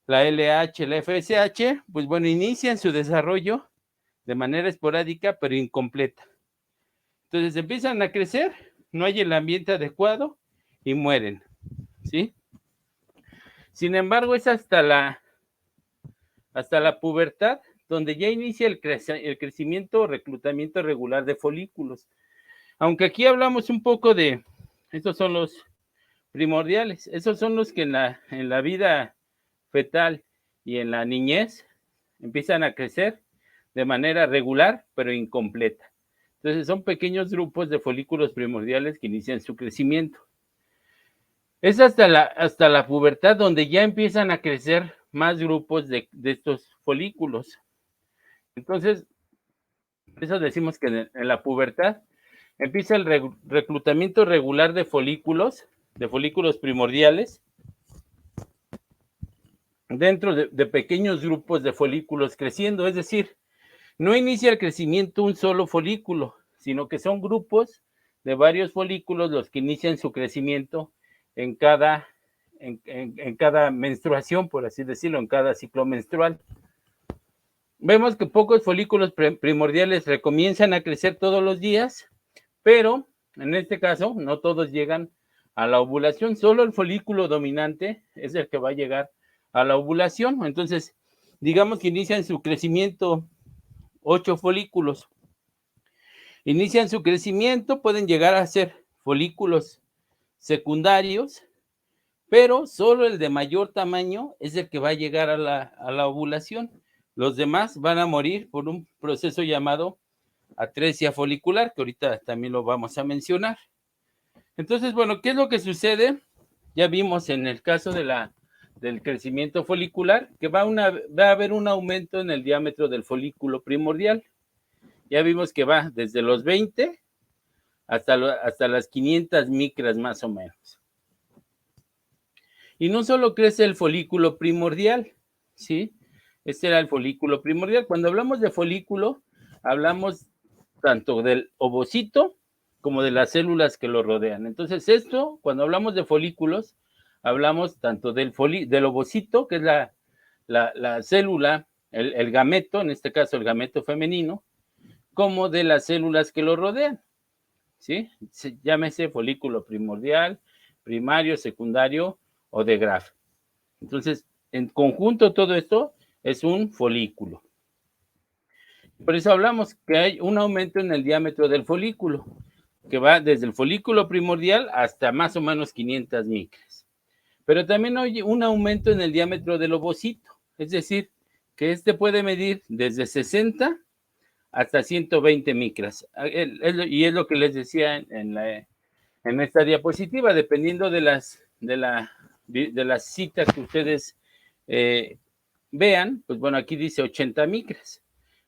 la LH, la FSH, pues bueno, inician su desarrollo de manera esporádica, pero incompleta. Entonces empiezan a crecer, no hay el ambiente adecuado y mueren, ¿sí? Sin embargo, es hasta la pubertad donde ya inicia el crecimiento o reclutamiento regular de folículos. Aunque aquí hablamos un poco de, estos son los primordiales, esos son los que en la vida fetal y en la niñez empiezan a crecer de manera regular, pero incompleta. Entonces son pequeños grupos de folículos primordiales que inician su crecimiento. Es hasta la pubertad donde ya empiezan a crecer más grupos de estos folículos. Entonces, eso decimos que en la pubertad empieza el reclutamiento regular de folículos primordiales, dentro de pequeños grupos de folículos creciendo, es decir, no inicia el crecimiento un solo folículo, sino que son grupos de varios folículos los que inician su crecimiento en cada menstruación, por así decirlo, en cada ciclo menstrual. Vemos que pocos folículos primordiales recomienzan a crecer todos los días, pero en este caso no todos llegan a la ovulación, solo el folículo dominante es el que va a llegar a la ovulación. Entonces, digamos que inician su crecimiento 8 folículos. Inician su crecimiento, pueden llegar a ser folículos secundarios, pero solo el de mayor tamaño es el que va a llegar a la ovulación. Los demás van a morir por un proceso llamado atresia folicular, que ahorita también lo vamos a mencionar. Entonces, bueno, ¿qué es lo que sucede? Ya vimos en el caso del crecimiento folicular que va a haber un aumento en el diámetro del folículo primordial. Ya vimos que va desde los 20 hasta las 500 micras más o menos. Y no solo crece el folículo primordial, ¿sí? Este era el folículo primordial. Cuando hablamos de folículo, hablamos tanto del ovocito como de las células que lo rodean. Entonces, cuando hablamos de folículos, hablamos tanto del ovocito, que es la célula, el gameto, en este caso el gameto femenino, como de las células que lo rodean, ¿sí? Llámese folículo primordial, primario, secundario o de Graf. Entonces, en conjunto todo esto es un folículo. Por eso hablamos que hay un aumento en el diámetro del folículo, que va desde el folículo primordial hasta más o menos 500 micras. Pero también hay un aumento en el diámetro del ovocito, es decir, que este puede medir desde 60 hasta 120 micras. Y es lo que les decía en esta diapositiva, dependiendo de las citas que ustedes vean, pues bueno, aquí dice 80 micras,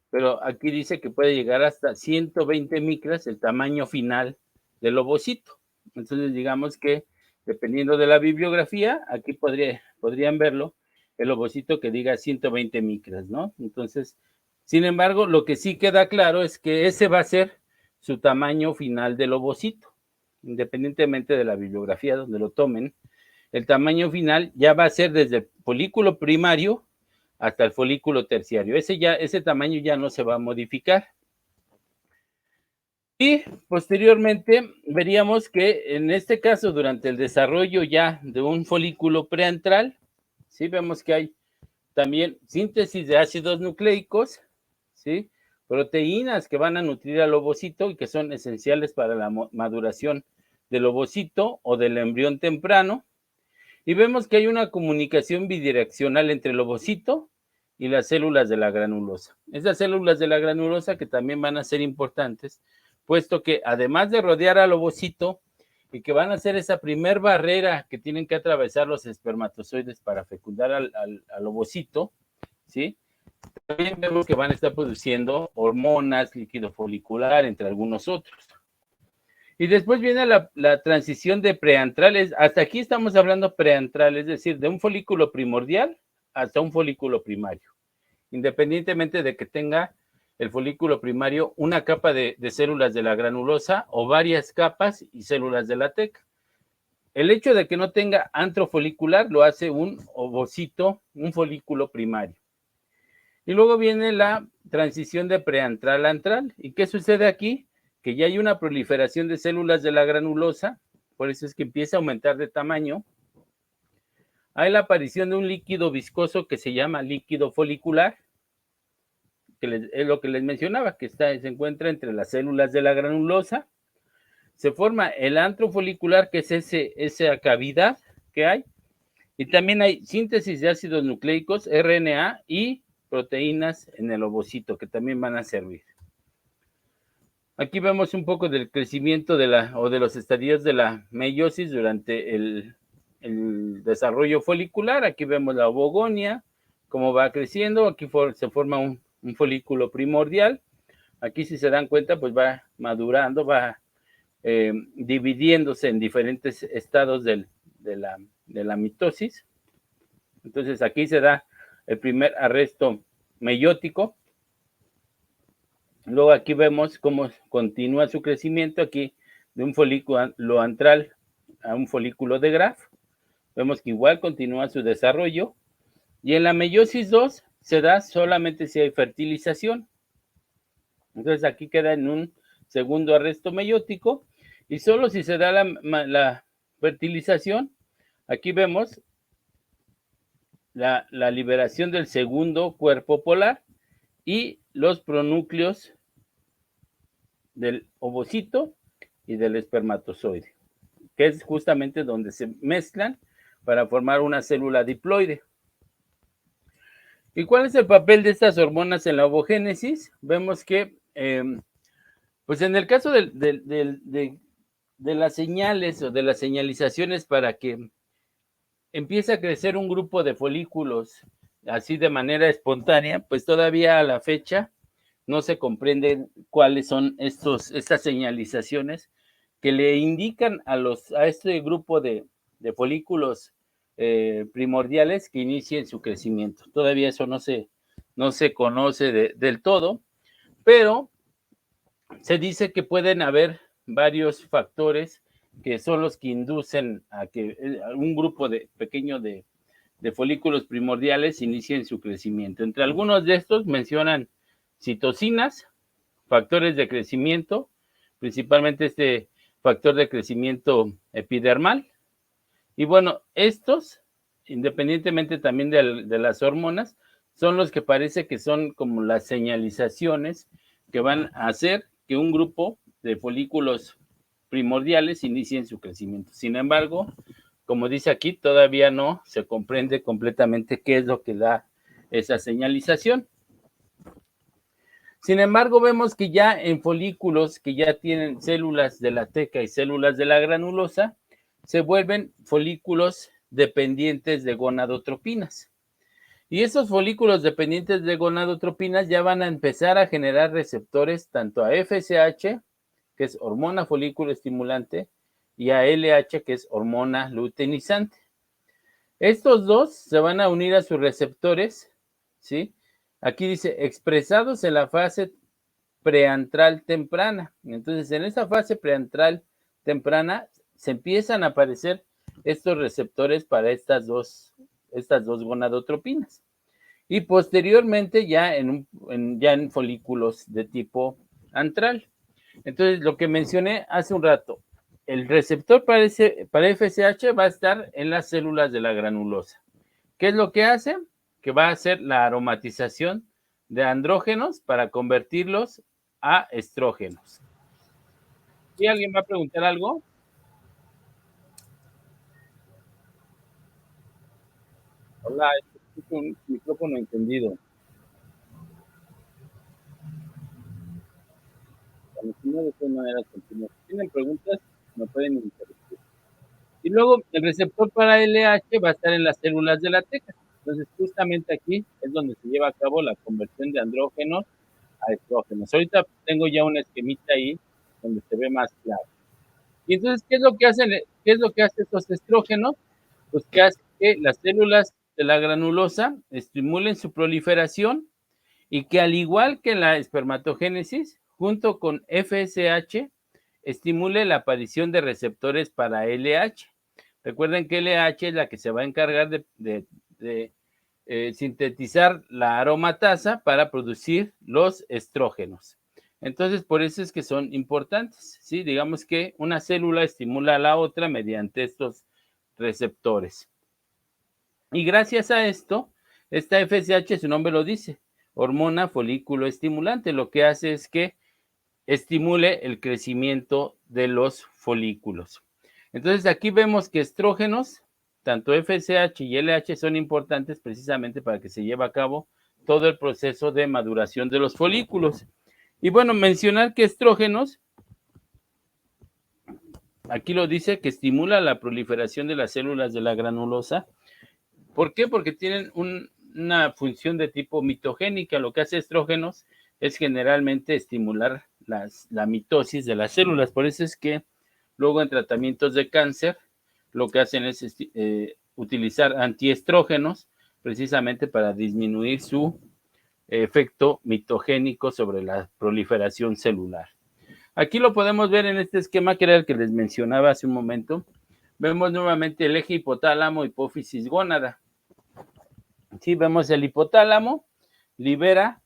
pero aquí dice que puede llegar hasta 120 micras el tamaño final del ovocito. Entonces, digamos que dependiendo de la bibliografía, aquí podrían verlo, el ovocito que diga 120 micras, ¿no? Entonces, sin embargo, lo que sí queda claro es que ese va a ser su tamaño final del ovocito, independientemente de la bibliografía donde lo tomen. El tamaño final ya va a ser desde el folículo primario hasta el folículo terciario. Ese tamaño ya no se va a modificar. Y posteriormente veríamos que en este caso, durante el desarrollo ya de un folículo preantral, sí vemos que hay también síntesis de ácidos nucleicos, ¿sí? Proteínas que van a nutrir al ovocito y que son esenciales para la maduración del ovocito o del embrión temprano. Y vemos que hay una comunicación bidireccional entre el ovocito y las células de la granulosa. Esas células de la granulosa que también van a ser importantes, puesto que además de rodear al ovocito y que van a ser esa primer barrera que tienen que atravesar los espermatozoides para fecundar al ovocito, ¿sí? También vemos que van a estar produciendo hormonas, líquido folicular, entre algunos otros. Y después viene la transición de preantral. Hasta aquí estamos hablando preantral, es decir, de un folículo primordial hasta un folículo primario, independientemente de que tenga el folículo primario una capa de células de la granulosa o varias capas y células de la teca. El hecho de que no tenga antro folicular lo hace un ovocito, un folículo primario. Y luego viene la transición de preantral a antral. ¿Y qué sucede aquí? Que ya hay una proliferación de células de la granulosa, por eso es que empieza a aumentar de tamaño. Hay la aparición de un líquido viscoso que se llama líquido folicular, que es lo que les mencionaba, que se encuentra entre las células de la granulosa. Se forma el antro folicular, que es esa cavidad que hay, y también hay síntesis de ácidos nucleicos, RNA, y proteínas en el ovocito, que también van a servir. Aquí vemos un poco del crecimiento de los estadios de la meiosis durante el desarrollo folicular. Aquí vemos la ovogonia, cómo va creciendo. Aquí se forma un folículo primordial. Aquí, si se dan cuenta, pues va madurando, va dividiéndose en diferentes estados de la mitosis. Entonces, aquí se da el primer arresto meiótico. Luego aquí vemos cómo continúa su crecimiento aquí de un folículo antral a un folículo de Graf. Vemos que igual continúa su desarrollo. Y en la meiosis 2 se da solamente si hay fertilización. Entonces aquí queda en un segundo arresto meiótico. Y solo si se da la fertilización, aquí vemos la liberación del segundo cuerpo polar y los pronúcleos del ovocito y del espermatozoide, que es justamente donde se mezclan para formar una célula diploide. ¿Y cuál es el papel de estas hormonas en la ovogénesis? Vemos que, pues en el caso de las señales o de las señalizaciones para que empiece a crecer un grupo de folículos así de manera espontánea, pues todavía a la fecha no se comprende cuáles son estas señalizaciones que le indican a este grupo de folículos primordiales que inicien su crecimiento. Todavía eso no se conoce del todo, pero se dice que pueden haber varios factores que son los que inducen a que un grupo pequeño de folículos primordiales inicien su crecimiento. Entre algunos de estos mencionan citocinas, factores de crecimiento, principalmente este factor de crecimiento epidermal. Y bueno, estos, independientemente también de las hormonas, son los que parece que son como las señalizaciones que van a hacer que un grupo de folículos primordiales inicien su crecimiento. Sin embargo, como dice aquí, todavía no se comprende completamente qué es lo que da esa señalización. Sin embargo, vemos que ya en folículos que ya tienen células de la teca y células de la granulosa, se vuelven folículos dependientes de gonadotropinas. Y esos folículos dependientes de gonadotropinas ya van a empezar a generar receptores tanto a FSH, que es hormona folículo estimulante, y a LH, que es hormona luteinizante. Estos dos se van a unir a sus receptores, ¿sí? Aquí dice, expresados en la fase preantral temprana. Entonces, en esa fase preantral temprana se empiezan a aparecer estos receptores para estas dos gonadotropinas. Y posteriormente ya en folículos de tipo antral. Entonces, lo que mencioné hace un rato, el receptor para FSH va a estar en las células de la granulosa. ¿Qué es lo que hace? que va a hacer la aromatización de andrógenos para convertirlos a estrógenos. ¿Y alguien va a preguntar algo? Hola, escucho un micrófono encendido. No, de todas maneras, continúo. Si tienen preguntas, me pueden interrumpir. Y luego el receptor para LH va a estar en las células de la teca. Entonces, justamente aquí es donde se lleva a cabo la conversión de andrógenos a estrógenos. Ahorita tengo ya una esquemita ahí donde se ve más claro. Y entonces, ¿qué es lo que hacen? ¿Qué es lo que hacen estos estrógenos? Pues que hace que las células de la granulosa estimulen su proliferación y que al igual que la espermatogénesis, junto con FSH, estimule la aparición de receptores para LH. Recuerden que LH es la que se va a encargar de sintetizar la aromatasa para producir los estrógenos. Entonces, por eso es que son importantes, ¿sí? Digamos que una célula estimula a la otra mediante estos receptores. Y gracias a esto, esta FSH, su nombre lo dice, hormona folículo estimulante, lo que hace es que estimule el crecimiento de los folículos. Entonces, aquí vemos que estrógenos, tanto FSH y LH, son importantes precisamente para que se lleve a cabo todo el proceso de maduración de los folículos. Y bueno, mencionar que estrógenos, aquí lo dice, que estimula la proliferación de las células de la granulosa. ¿Por qué? Porque tienen una función de tipo mitogénica. Lo que hace estrógenos es generalmente estimular la mitosis de las células. Por eso es que luego en tratamientos de cáncer lo que hacen es utilizar antiestrógenos precisamente para disminuir su efecto mitogénico sobre la proliferación celular. Aquí lo podemos ver en este esquema que era el que les mencionaba hace un momento. Vemos nuevamente el eje hipotálamo, hipófisis, gónada. Sí, vemos el hipotálamo, libera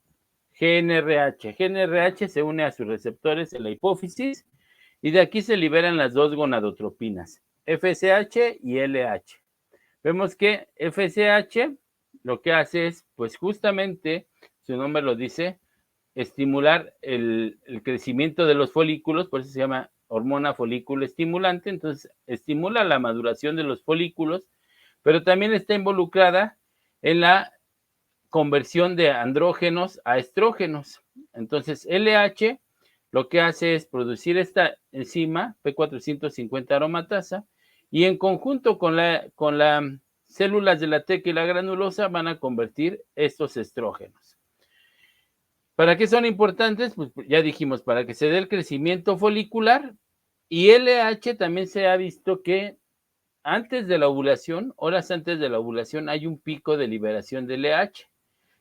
GnRH. GnRH se une a sus receptores en la hipófisis y de aquí se liberan las dos gonadotropinas, FSH y LH. Vemos que FSH lo que hace es, pues justamente, su nombre lo dice, estimular el crecimiento de los folículos, por eso se llama hormona folículo estimulante, entonces estimula la maduración de los folículos, pero también está involucrada en la conversión de andrógenos a estrógenos. Entonces, LH lo que hace es producir esta enzima P450 aromatasa y en conjunto con las células de la teca y la granulosa van a convertir estos estrógenos. ¿Para qué son importantes? Pues ya dijimos, para que se dé el crecimiento folicular y LH también se ha visto que antes de la ovulación, horas antes de la ovulación, hay un pico de liberación de LH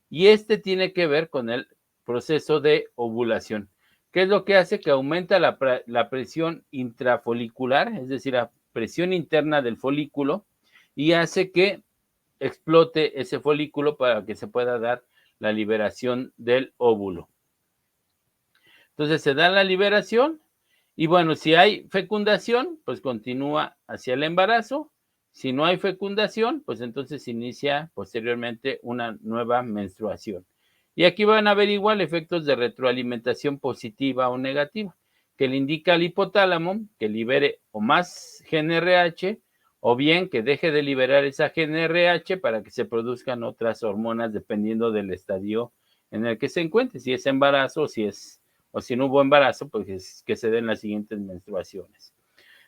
y este tiene que ver con el proceso de ovulación. ¿Qué es lo que hace? Que aumenta la presión intrafolicular, es decir, la presión interna del folículo y hace que explote ese folículo para que se pueda dar la liberación del óvulo. Entonces se da la liberación y bueno, si hay fecundación, pues continúa hacia el embarazo. Si no hay fecundación, pues entonces inicia posteriormente una nueva menstruación. Y aquí van a ver igual efectos de retroalimentación positiva o negativa, que le indica al hipotálamo que libere o más GnRH o bien que deje de liberar esa GnRH para que se produzcan otras hormonas dependiendo del estadio en el que se encuentre, si es embarazo o si no hubo embarazo, pues es que se den las siguientes menstruaciones.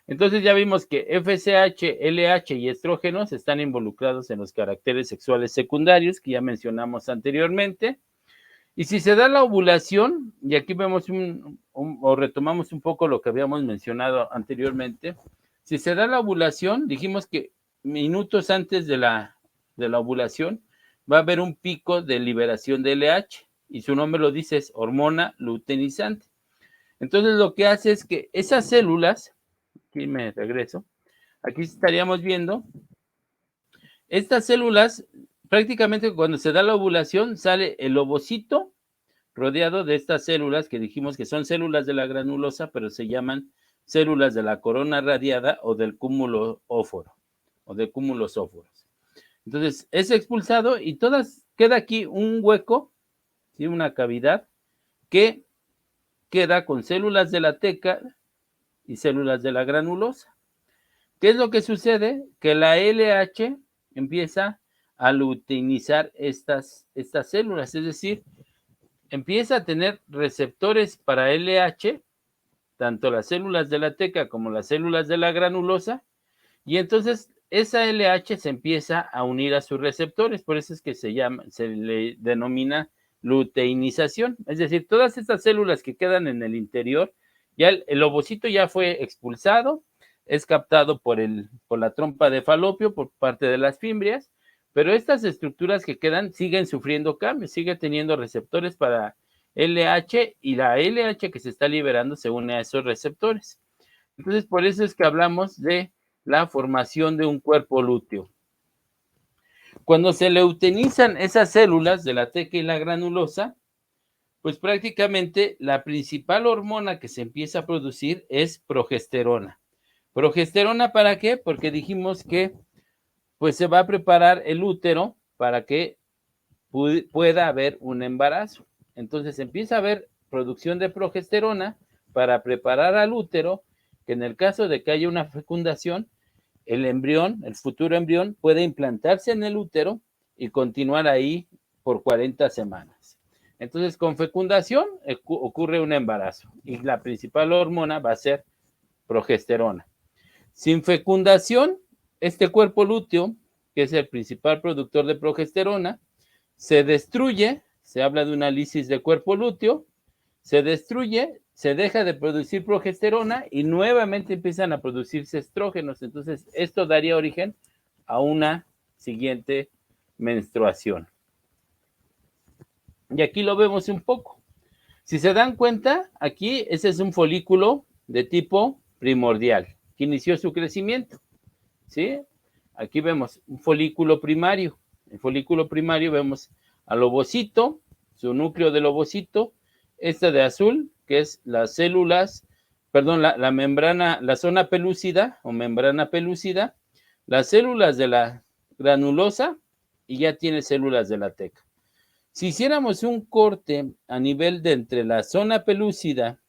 Entonces ya vimos que FSH, LH y estrógenos están involucrados en los caracteres sexuales secundarios que ya mencionamos anteriormente. Y si se da la ovulación, y aquí vemos o retomamos un poco lo que habíamos mencionado anteriormente, si se da la ovulación, dijimos que minutos antes de la ovulación va a haber un pico de liberación de LH, y su nombre lo dice, es hormona luteinizante. Entonces lo que hace es que esas células, aquí me regreso, aquí estaríamos viendo, estas células, prácticamente cuando se da la ovulación, sale el ovocito rodeado de estas células que dijimos que son células de la granulosa, pero se llaman células de la corona radiada o del cúmulo óforo, o de cúmulos óforos. Entonces, es expulsado y queda aquí un hueco, ¿sí? Una cavidad que queda con células de la teca y células de la granulosa. ¿Qué es lo que sucede? Que la LH empieza a luteinizar estas células, es decir, empieza a tener receptores para LH, tanto las células de la teca como las células de la granulosa, y entonces esa LH se empieza a unir a sus receptores, por eso es que se le denomina luteinización, es decir, todas estas células que quedan en el interior, ya el ovocito ya fue expulsado, es captado por la trompa de falopio por parte de las fimbrias, pero estas estructuras que quedan siguen sufriendo cambios, sigue teniendo receptores para LH y la LH que se está liberando se une a esos receptores. Entonces, por eso es que hablamos de la formación de un cuerpo lúteo. Cuando se luteinizan esas células de la teca y la granulosa, pues prácticamente la principal hormona que se empieza a producir es progesterona. ¿Progesterona para qué? Porque dijimos que pues se va a preparar el útero para que pueda haber un embarazo. Entonces empieza a haber producción de progesterona para preparar al útero, que en el caso de que haya una fecundación, el embrión, el futuro embrión, puede implantarse en el útero y continuar ahí por 40 semanas. Entonces, con fecundación ocurre un embarazo y la principal hormona va a ser progesterona. Sin fecundación, este cuerpo lúteo, que es el principal productor de progesterona, se destruye, se habla de una lisis de cuerpo lúteo, se destruye, se deja de producir progesterona y nuevamente empiezan a producirse estrógenos. Entonces, esto daría origen a una siguiente menstruación. Y aquí lo vemos un poco. Si se dan cuenta, aquí ese es un folículo de tipo primordial que inició su crecimiento, ¿sí? Aquí vemos un folículo primario. En el folículo primario vemos al ovocito, su núcleo del ovocito, esta de azul, que es las células, perdón, la membrana, la zona pelúcida o membrana pelúcida, las células de la granulosa y ya tiene células de la teca. Si hiciéramos un corte a nivel de entre la zona pelúcida,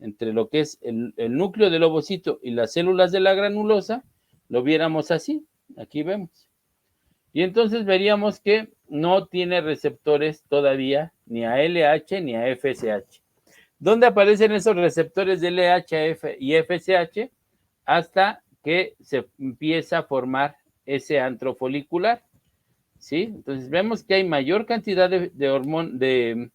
entre lo que es el núcleo del ovocito y las células de la granulosa, lo viéramos así, aquí vemos. Y entonces veríamos que no tiene receptores todavía ni a LH ni a FSH. ¿Dónde aparecen esos receptores de LH y FSH? Hasta que se empieza a formar ese antro folicular, ¿sí? Entonces vemos que hay mayor cantidad de